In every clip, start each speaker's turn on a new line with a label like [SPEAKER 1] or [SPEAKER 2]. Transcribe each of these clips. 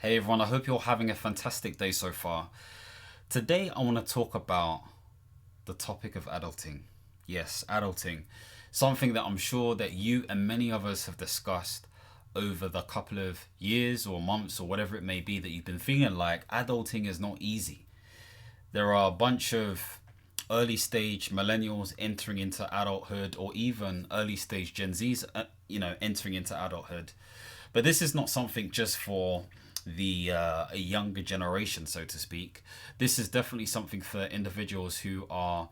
[SPEAKER 1] Hey everyone, I hope you're having a fantastic day so far. Today I want to talk about the topic of adulting. Yes, adulting. Something that I'm sure that you and many of us have discussed over the couple of years or months or whatever it may be that you've been feeling like adulting is not easy. There are a bunch of early stage millennials entering into adulthood or even early stage Gen Zs, entering into adulthood. But this is not something just for the a younger generation, so to speak. This is definitely something for individuals who are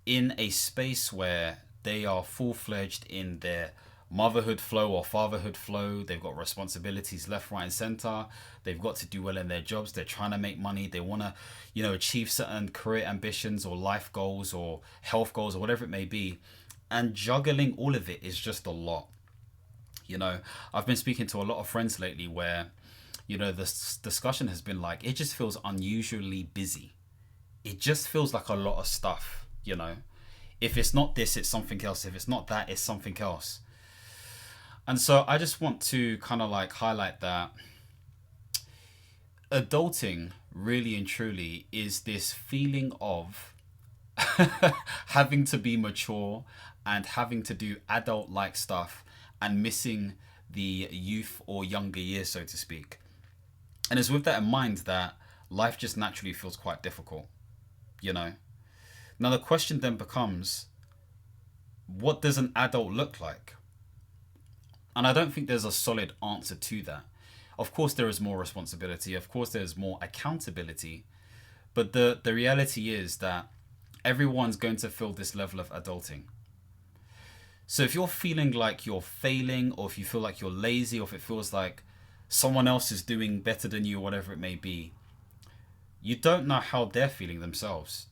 [SPEAKER 1] in a space where they are full fledged in their motherhood flow or fatherhood flow. They've got responsibilities left, right, and center. They've got to do well in their jobs. They're trying to make money. They want to, achieve certain career ambitions or life goals or health goals or whatever it may be. And juggling all of it is just a lot. You know, I've been speaking to a lot of friends lately where, this discussion has been like, it just feels unusually busy. It just feels like a lot of stuff. If it's not this, it's something else. If it's not that, it's something else. And so I just want to kind of like highlight that adulting really and truly is this feeling of having to be mature and having to do adult like stuff and missing the youth or younger years, so to speak. And it's with that in mind that life just naturally feels quite difficult, you know? Now, the question then becomes, what does an adult look like? And I don't think there's a solid answer to that. Of course, there is more responsibility. Of course, there's more accountability. But the reality is that everyone's going to feel this level of adulting. So if you're feeling like you're failing, or if you feel like you're lazy, or if it feels like someone else is doing better than you, or whatever it may be, you don't know how they're feeling themselves.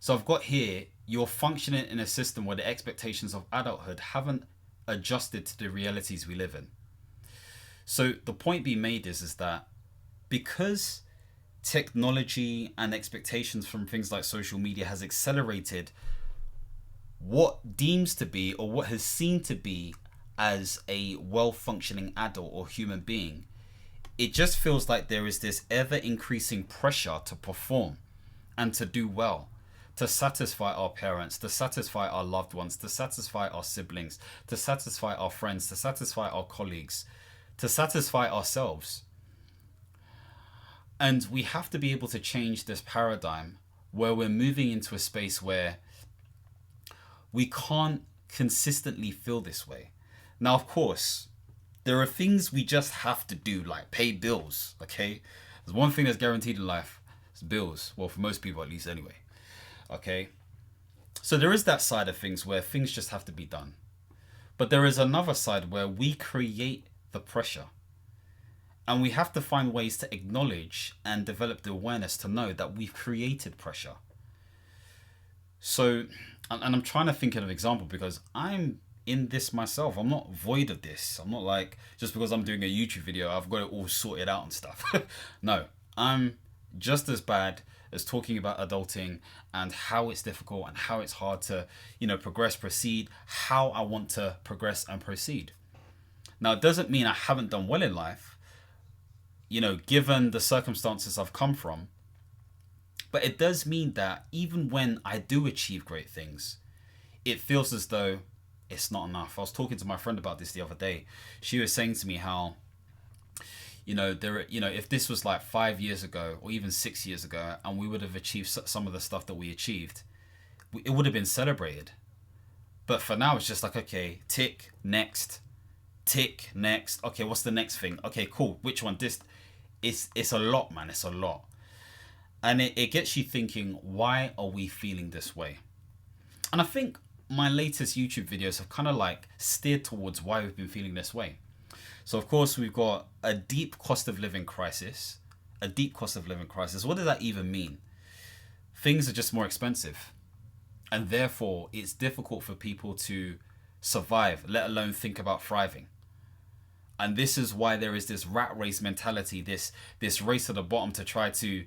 [SPEAKER 1] So I've got here, you're functioning in a system where the expectations of adulthood haven't adjusted to the realities we live in. So the point being made is that because technology and expectations from things like social media has accelerated what deems to be or what has seemed to be as a well-functioning adult or human being, it just feels like there is this ever-increasing pressure to perform and to do well, to satisfy our parents, to satisfy our loved ones, to satisfy our siblings, to satisfy our friends, to satisfy our colleagues, to satisfy ourselves. And we have to be able to change this paradigm where we're moving into a space where we can't consistently feel this way. Now, of course, there are things we just have to do, like pay bills, okay? There's one thing that's guaranteed in life, it's bills. Well, for most people at least anyway, okay? So there is that side of things where things just have to be done. But there is another side where we create the pressure. And we have to find ways to acknowledge and develop the awareness to know that we've created pressure. So, and I'm trying to think of an example because I'm in this myself. I'm not void of this. I'm not like, just because I'm doing a YouTube video, I've got it all sorted out and stuff. No, I'm just as bad as talking about adulting and how it's difficult and how it's hard to, progress, proceed, how I want to progress and proceed. Now, it doesn't mean I haven't done well in life, given the circumstances I've come from. But it does mean that even when I do achieve great things, it feels as though it's not enough. I was talking to my friend about this the other day. She was saying to me how, if this was like 5 years ago or even 6 years ago, and we would have achieved some of the stuff that we achieved, it would have been celebrated. But for now, it's just like, okay, tick, next, tick, next. Okay, what's the next thing? Okay, cool. Which one? This, it's a lot, man. It's a lot. And it gets you thinking, why are we feeling this way? And I think my latest YouTube videos have kind of like steered towards why we've been feeling this way. So of course we've got a deep cost of living crisis. A deep cost of living crisis. What does that even mean? Things are just more expensive. And therefore it's difficult for people to survive, let alone think about thriving. And this is why there is this rat race mentality, this race to the bottom to try to,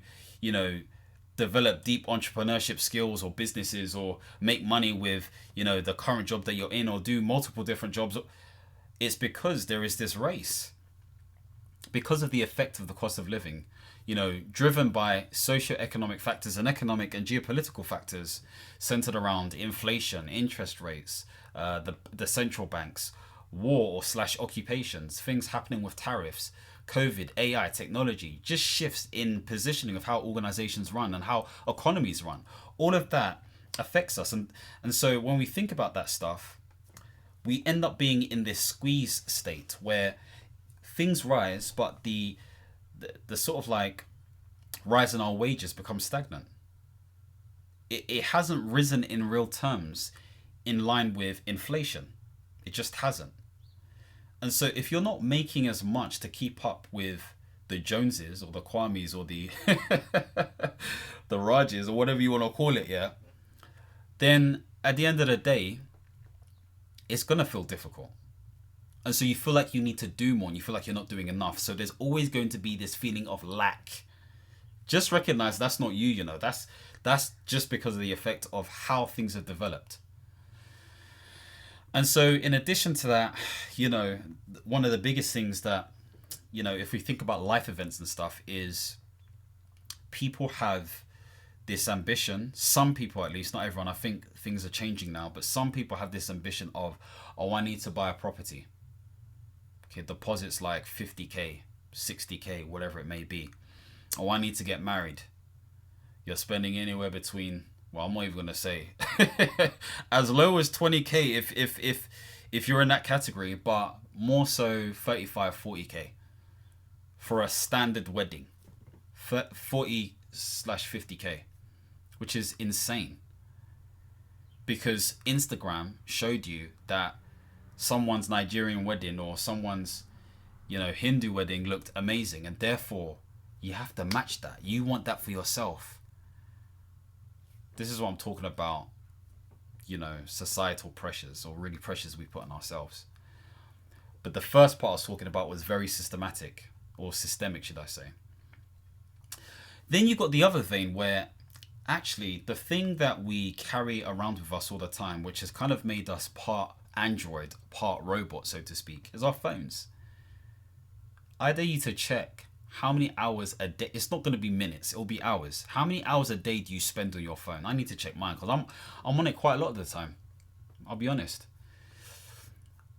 [SPEAKER 1] develop deep entrepreneurship skills or businesses or make money with, the current job that you're in or do multiple different jobs. It's because there is this race. because of the effect of the cost of living, driven by socio-economic factors and economic and geopolitical factors centered around inflation, interest rates, the central banks, war or slash occupations, things happening with tariffs, COVID, AI, technology, just shifts in positioning of how organizations run and how economies run. All of that affects us. And so when we think about that stuff, we end up being in this squeeze state where things rise, but the sort of like rise in our wages becomes stagnant. It hasn't risen in real terms in line with inflation. It just hasn't. And so if you're not making as much to keep up with the Joneses or the Kwames or the the Rajes or whatever you want to call it, yeah, then at the end of the day, it's going to feel difficult. And so you feel like you need to do more and you feel like you're not doing enough. So there's always going to be this feeling of lack. Just recognize that's not you, That's just because of the effect of how things have developed. And so in addition to that, one of the biggest things that, if we think about life events and stuff, is people have this ambition. Some people, at least, not everyone. I think things are changing now, but some people have this ambition of, I need to buy a property. Okay, deposits like 50K, 60K, whatever it may be. I need to get married. You're spending anywhere between, well, I'm not even going to say as low as 20K if you're in that category, but more so 35, 40K for a standard wedding, 40/50K, which is insane because Instagram showed you that someone's Nigerian wedding or someone's, Hindu wedding looked amazing, and therefore you have to match that. You want that for yourself. This is what I'm talking about, societal pressures, or really pressures we put on ourselves. But the first part I was talking about was very systematic, or systemic, should I say. Then you got the other vein where actually the thing that we carry around with us all the time, which has kind of made us part android, part robot, so to speak, is our phones. I dare you to check how many hours a day. It's not going to be minutes, it'll be hours. How many hours a day do you spend on your phone? I need to check mine because I'm on it quite a lot of the time, I'll be honest.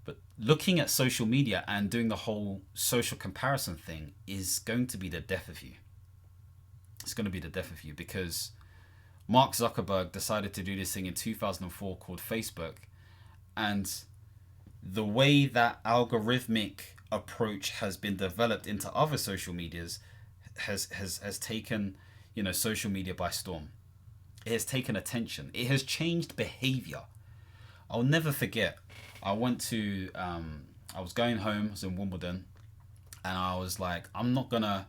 [SPEAKER 1] But looking at social media and doing the whole social comparison thing is going to be the death of you. It's going to be the death of you because Mark Zuckerberg decided to do this thing in 2004 called Facebook, and the way that algorithmic approach has been developed into other social medias has taken social media by storm. It has taken attention. It has changed behavior. I'll never forget, I went to I was going home, I was in Wimbledon, and I was like, I'm not gonna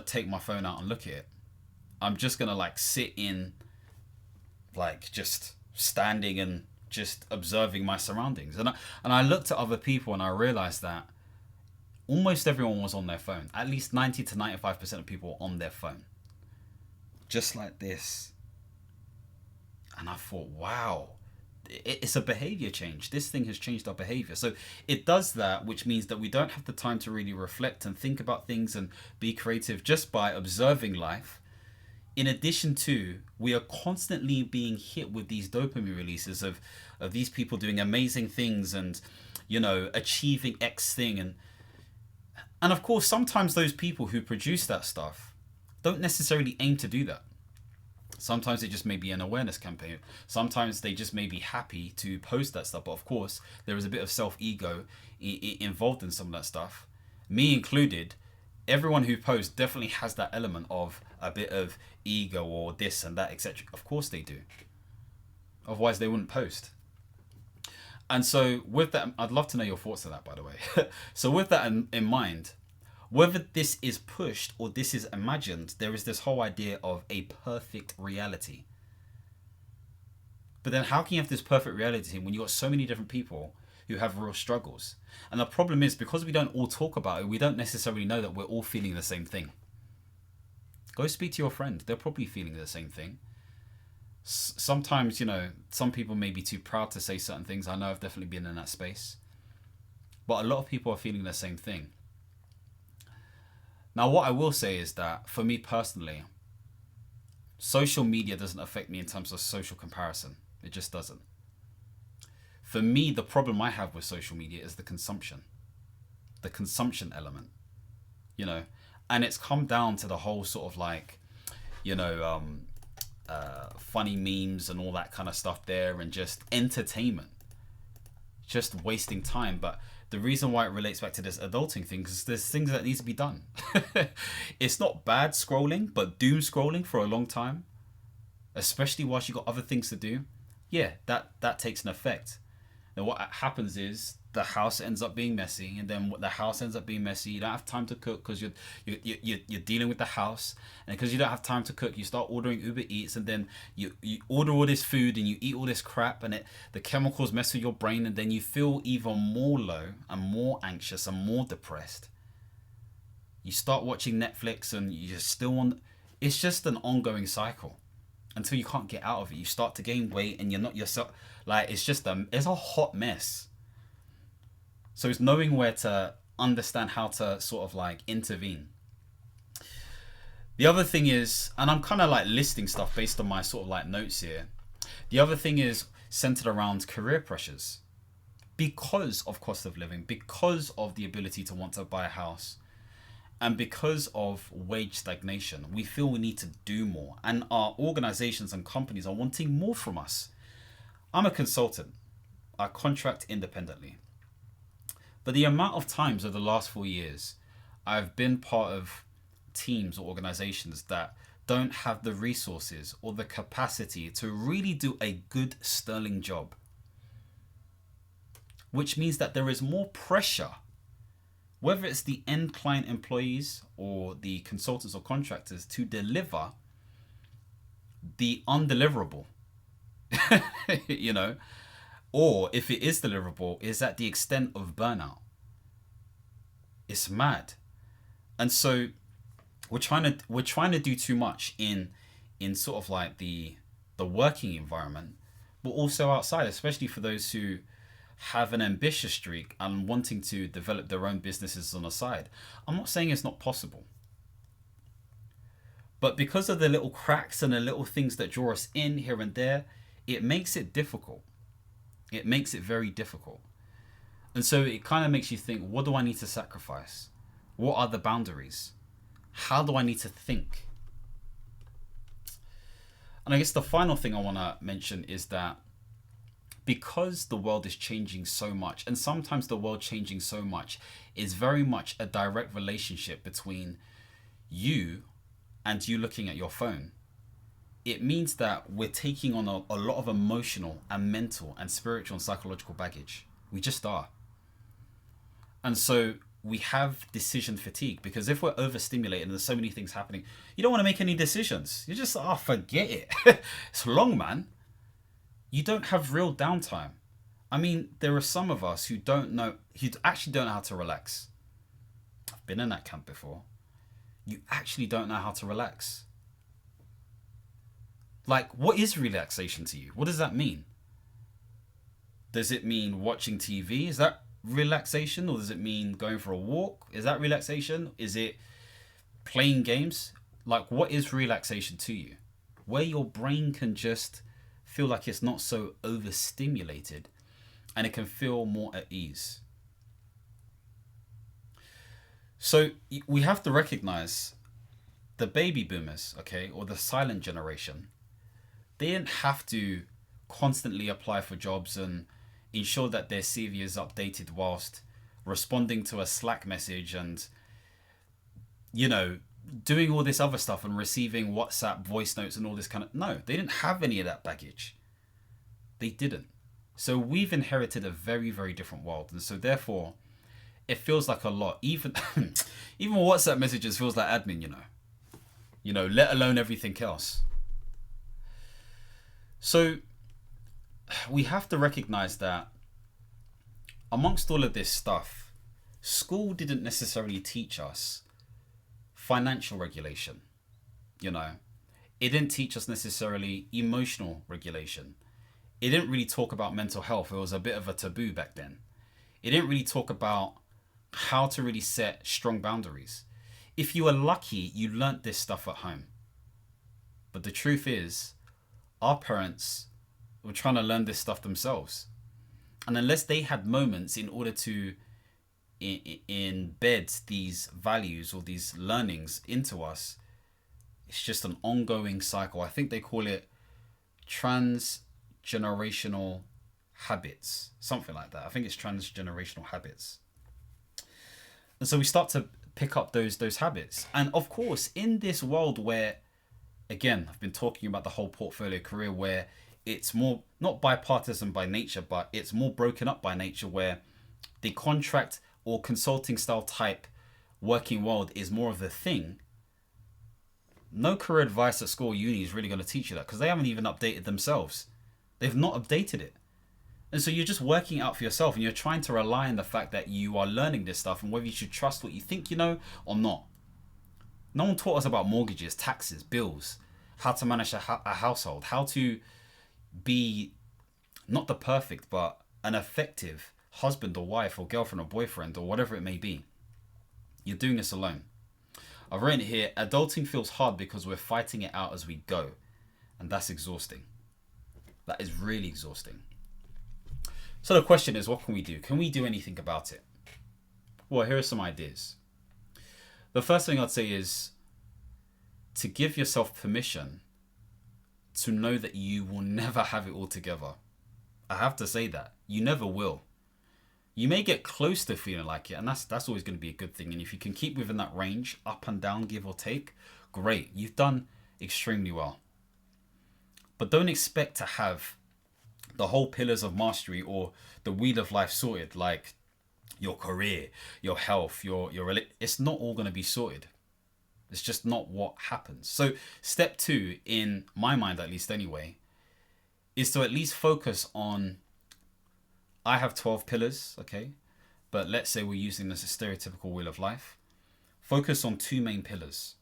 [SPEAKER 1] take my phone out and look at it. I'm just gonna sit in just standing and just observing my surroundings. And I looked at other people and I realized that almost everyone was on their phone. At least 90 to 95% of people were on their phone. Just like this. And I thought, wow, it's a behavior change. This thing has changed our behavior. So it does that, which means that we don't have the time to really reflect and think about things and be creative just by observing life. In addition to, we are constantly being hit with these dopamine releases of these people doing amazing things and, achieving X thing. And of course, sometimes those people who produce that stuff don't necessarily aim to do that. Sometimes it just may be an awareness campaign. Sometimes they just may be happy to post that stuff. But of course, there is a bit of self-ego involved in some of that stuff. Me included, everyone who posts definitely has that element of a bit of ego or this and that, etc. Of course they do. Otherwise, they wouldn't post. And so with that, I'd love to know your thoughts on that, by the way. So with that in mind, whether this is pushed or this is imagined, there is this whole idea of a perfect reality. But then how can you have this perfect reality when you've got so many different people who have real struggles? And the problem is, because we don't all talk about it, we don't necessarily know that we're all feeling the same thing. Go speak to your friend. They're probably feeling the same thing. Sometimes, some people may be too proud to say certain things. I know I've definitely been in that space. But a lot of people are feeling the same thing. Now, what I will say is that for me personally, social media doesn't affect me in terms of social comparison. It just doesn't. For me, the problem I have with social media is the consumption element, you know, and it's come down to the whole sort of like, you know, funny memes and all that kind of stuff there, and just entertainment, just wasting time. But the reason why it relates back to this adulting thing is there's things that need to be done. It's not bad scrolling, but doom scrolling for a long time, especially whilst you got other things to do, yeah, that takes an effect. Now what happens is the house ends up being messy, and then the house ends up being messy. You don't have time to cook because you're dealing with the house, and because you don't have time to cook, you start ordering Uber Eats, and then you order all this food and you eat all this crap, and the chemicals mess with your brain, and then you feel even more low and more anxious and more depressed. You start watching Netflix and you're still on. It's just an ongoing cycle until you can't get out of it. You start to gain weight and you're not yourself. Like, it's a hot mess. So it's knowing where to understand how to sort of like intervene. The other thing is, and I'm kind of like listing stuff based on my sort of like notes here. The other thing is centered around career pressures. Because of cost of living, because of the ability to want to buy a house, and because of wage stagnation, we feel we need to do more. And our organizations and companies are wanting more from us. I'm a consultant. I contract independently. But the amount of times over the last 4 years, I've been part of teams or organizations that don't have the resources or the capacity to really do a good sterling job. Which means that there is more pressure, whether it's the end client employees or the consultants or contractors, to deliver the undeliverable. You know, or if it is deliverable, is at the extent of burnout. It's mad. And so we're trying to do too much in sort of like the working environment, but also outside, especially for those who have an ambitious streak and wanting to develop their own businesses on the side. I'm not saying it's not possible, but because of the little cracks and the little things that draw us in here and there, it makes it difficult. It makes it very difficult. And so it kind of makes you think, what do I need to sacrifice? What are the boundaries? How do I need to think? And I guess the final thing I want to mention is that because the world is changing so much, and sometimes the world changing so much is very much a direct relationship between you and you looking at your phone. It means that we're taking on a lot of emotional and mental and spiritual and psychological baggage. We just are. And so we have decision fatigue, because if we're overstimulated and there's so many things happening, you don't want to make any decisions. You just, forget it. It's long, man. You don't have real downtime. I mean, there are some of us who actually don't know how to relax. I've been in that camp before. You actually don't know how to relax. Like, what is relaxation to you? What does that mean? Does it mean watching TV? Is that relaxation? Or does it mean going for a walk? Is that relaxation? Is it playing games? Like, what is relaxation to you? Where your brain can just feel like it's not so overstimulated and it can feel more at ease. So we have to recognize the baby boomers, okay, or the silent generation. They didn't have to constantly apply for jobs and ensure that their CV is updated whilst responding to a Slack message and, you know, doing all this other stuff and receiving WhatsApp voice notes and all this kind of... No, they didn't have any of that baggage. They didn't. So we've inherited a very, very different world. And so therefore, it feels like a lot. Even WhatsApp messages feels like admin, you know, let alone everything else. So we have to recognize that amongst all of this stuff, school didn't necessarily teach us financial regulation. You know, it didn't teach us necessarily emotional regulation. It didn't really talk about mental health. It was a bit of a taboo back then. It didn't really talk about how to really set strong boundaries. if you were lucky, you learnt this stuff at home. But the truth is, our parents were trying to learn this stuff themselves. And unless they had moments in order to embed these values or these learnings into us, it's just an ongoing cycle. I think they call it transgenerational habits, something like that. I think it's transgenerational habits. And so we start to pick up those habits. And of course, in this world where, again, I've been talking about the whole portfolio career, where it's more not bipartisan by nature, but it's more broken up by nature, where the contract or consulting style type working world is more of the thing. No career advice at school or uni is really going to teach you that, because they haven't even updated themselves. They've not updated it. And so you're just working out for yourself, and you're trying to rely on the fact that you are learning this stuff and whether you should trust what you think you know or not. No one taught us about mortgages, taxes, bills, how to manage a household, how to be not the perfect, but an effective husband or wife or girlfriend or boyfriend or whatever it may be. You're doing this alone. I've written it here: adulting feels hard because we're fighting it out as we go. And that's exhausting. That is really exhausting. So the question is, what can we do? Can we do anything about it? Well, here are some ideas. The first thing I'd say is to give yourself permission to know that you will never have it all together. I have to say that. You never will. You may get close to feeling like it, and that's always going to be a good thing. And if you can keep within that range, up and down, give or take, great. You've done extremely well. But don't expect to have the whole pillars of mastery or the wheel of life sorted, like your career, your health, your it's not all going to be sorted. It's just not what happens. So step 2, in my mind at least anyway, is to at least focus on, I have 12 pillars, okay? But let's say we're using this as a stereotypical wheel of life. Focus on 2 main pillars.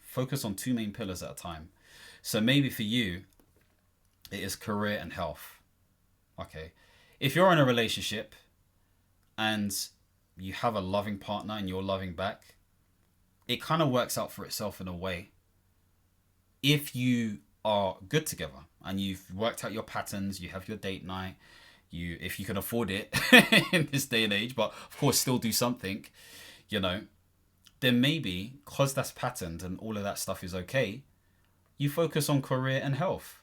[SPEAKER 1] Focus on 2 main pillars at a time. So maybe for you, it is career and health. Okay. If you're in a relationship and you have a loving partner and you're loving back, it kind of works out for itself in a way. If you are good together and you've worked out your patterns, you have your date night, if you can afford it in this day and age, but of course still do something, then maybe because that's patterned and all of that stuff is okay, you focus on career and health.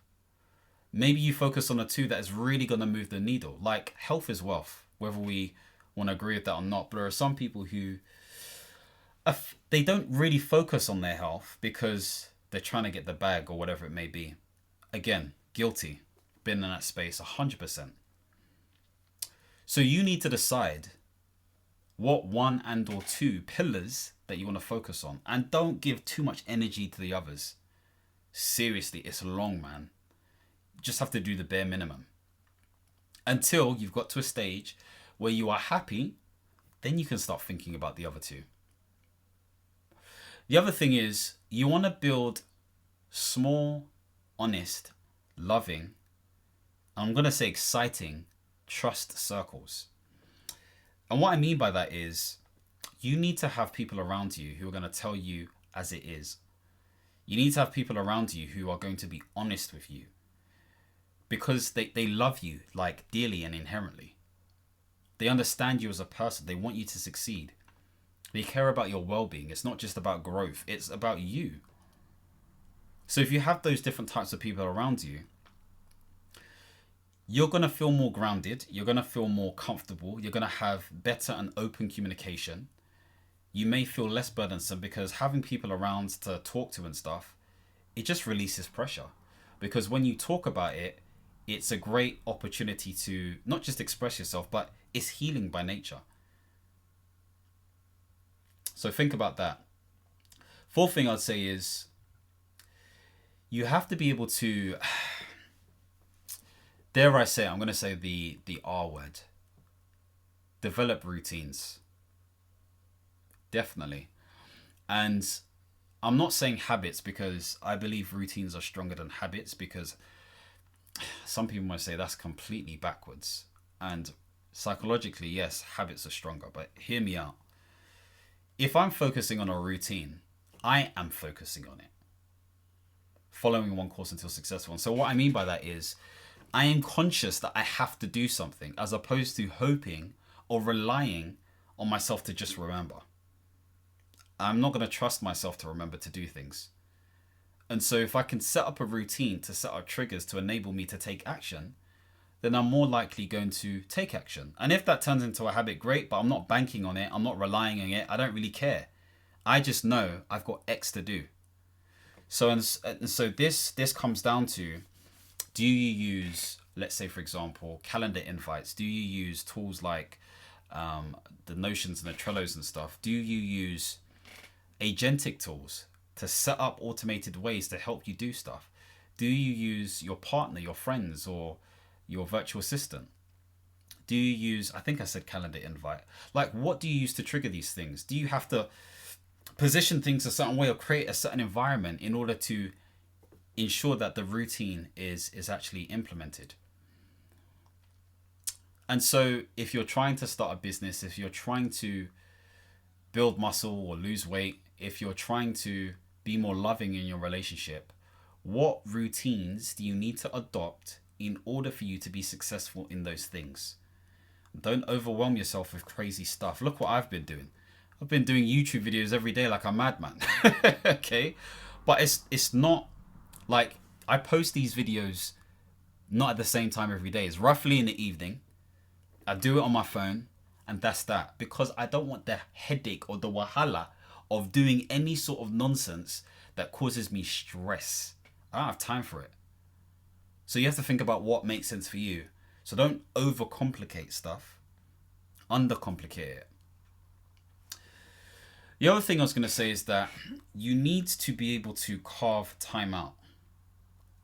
[SPEAKER 1] Maybe you focus on the 2 that is really going to move the needle. Like, health is wealth, whether we want to agree with that or not. But there are some people who, they don't really focus on their health because they're trying to get the bag or whatever it may be. Again, guilty. Been in that space 100%. So you need to decide what 1 and or 2 pillars that you want to focus on. And don't give too much energy to the others. Seriously, it's long, man. You just have to do the bare minimum. Until you've got to a stage where you are happy, then you can start thinking about the other 2. The other thing is, you want to build small, honest, loving, I'm going to say exciting, trust circles. And what I mean by that is, you need to have people around you who are going to tell you as it is. You need to have people around you who are going to be honest with you. Because they love you, like, dearly and inherently. They understand you as a person. They want you to succeed. They care about your well-being. It's not just about growth. It's about you. So if you have those different types of people around you, you're going to feel more grounded. You're going to feel more comfortable. You're going to have better and open communication. You may feel less burdensome because having people around to talk to and stuff, it just releases pressure. Because when you talk about it, it's a great opportunity to not just express yourself, but it's healing by nature. So think about that. 4th thing I'd say is you have to be able to, dare I say, I'm going to say the R word, develop routines. Definitely. And I'm not saying habits because I believe routines are stronger than habits, because some people might say that's completely backwards. And psychologically, yes, habits are stronger. But hear me out. if I'm focusing on a routine, I am focusing on it, following one course until successful. And so what I mean by that is I am conscious that I have to do something as opposed to hoping or relying on myself to just remember. I'm not going to trust myself to remember to do things. And so if I can set up a routine to set up triggers to enable me to take action, then I'm more likely going to take action. And if that turns into a habit, great, but I'm not banking on it. I'm not relying on it. I don't really care. I just know I've got X to do. So this comes down to, do you use, let's say, for example, calendar invites? Do you use tools like the Notions and the Trellos and stuff? Do you use agentic tools to set up automated ways to help you do stuff? Do you use your partner, your friends, or your virtual assistant? Do you use, I think I said calendar invite. Like, what do you use to trigger these things? Do you have to position things a certain way or create a certain environment in order to ensure that the routine is actually implemented? And so if you're trying to start a business, if you're trying to build muscle or lose weight, if you're trying to be more loving in your relationship, what routines do you need to adopt in order for you to be successful in those things? Don't overwhelm yourself with crazy stuff. Look what I've been doing. I've been doing YouTube videos every day like a madman. Okay? But it's not like I post these videos not at the same time every day. It's roughly in the evening. I do it on my phone, and that's that. Because I don't want the headache or the wahala of doing any sort of nonsense that causes me stress. I don't have time for it. So you have to think about what makes sense for you. So don't overcomplicate stuff. Undercomplicate it. The other thing I was going to say is that you need to be able to carve time out.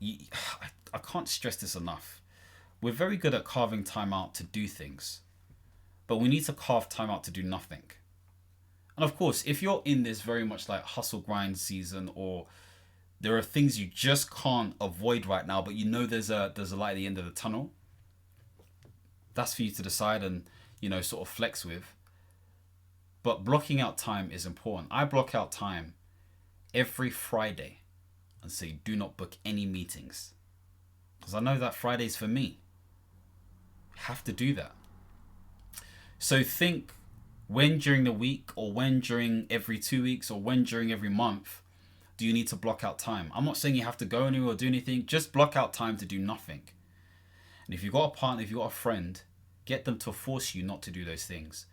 [SPEAKER 1] I can't stress this enough. We're very good at carving time out to do things, but we need to carve time out to do nothing. And of course, if you're in this very much like hustle grind season, or there are things you just can't avoid right now, but you know there's a light at the end of the tunnel, that's for you to decide and, sort of flex with. But blocking out time is important. I block out time every Friday and say, do not book any meetings. Because I know that Friday's for me. Have to do that. So think, when during the week, or when during every 2 weeks, or when during every month do you need to block out time? I'm not saying you have to go anywhere or do anything. Just block out time to do nothing. And if you've got a partner, if you've got a friend, get them to force you not to do those things.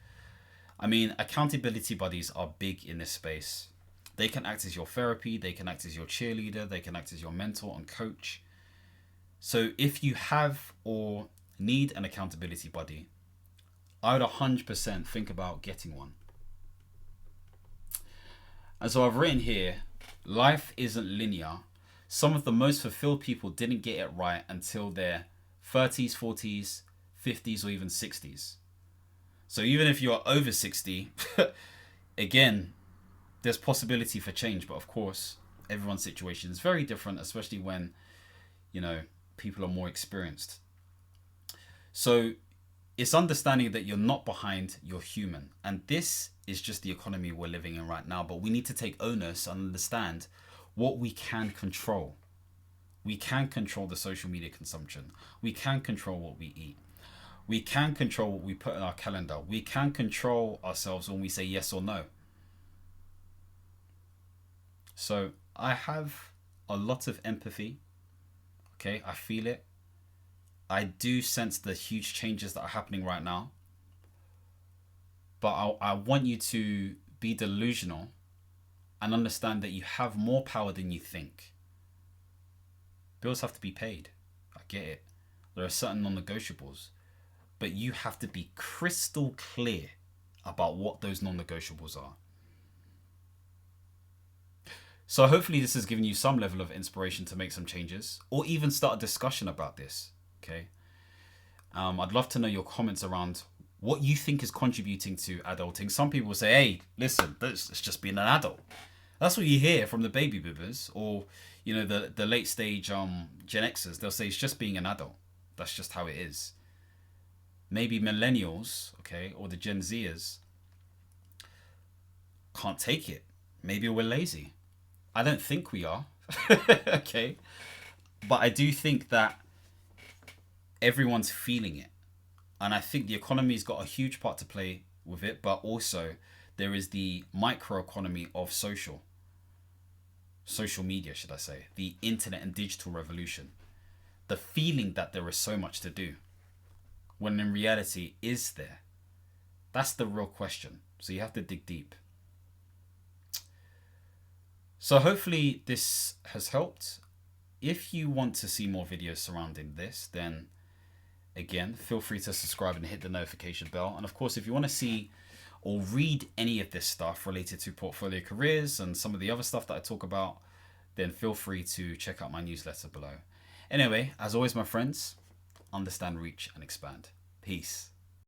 [SPEAKER 1] I mean, accountability buddies are big in this space. They can act as your therapy. They can act as your cheerleader. They can act as your mentor and coach. So if you have or need an accountability buddy, I would 100% think about getting one. And so I've written here, life isn't linear. Some of the most fulfilled people didn't get it right until their 30s, 40s, 50s, or even 60s. So even if you are over 60, again, there's possibility for change. But of course, everyone's situation is very different, especially when, people are more experienced. So it's understanding that you're not behind, you're human. And this is just the economy we're living in right now. But we need to take onus and understand what we can control. We can control the social media consumption. We can control what we eat. We can control what we put in our calendar. We can control ourselves when we say yes or no. So I have a lot of empathy. Okay, I feel it. I do sense the huge changes that are happening right now. But I want you to be delusional and understand that you have more power than you think. Bills have to be paid. I get it. There are certain non-negotiables. But you have to be crystal clear about what those non-negotiables are. So hopefully this has given you some level of inspiration to make some changes, or even start a discussion about this. Okay. I'd love to know your comments around what you think is contributing to adulting. Some people say, hey, listen, it's just being an adult. That's what you hear from the baby boomers, or, the late stage Gen Xers. They'll say it's just being an adult. That's just how it is. Maybe millennials, okay, or the Gen Zers can't take it. Maybe we're lazy. I don't think we are. Okay. But I do think that everyone's feeling it. And I think the economy's got a huge part to play with it, but also there is the microeconomy of social media, should I say, the internet and digital revolution. The feeling that there is so much to do, when in reality, is there? That's the real question. So you have to dig deep. So hopefully this has helped. If you want to see more videos surrounding this, then again, feel free to subscribe and hit the notification bell. And of course, if you want to see or read any of this stuff related to portfolio careers and some of the other stuff that I talk about, then feel free to check out my newsletter below. Anyway, as always, my friends, understand, reach, and expand. Peace.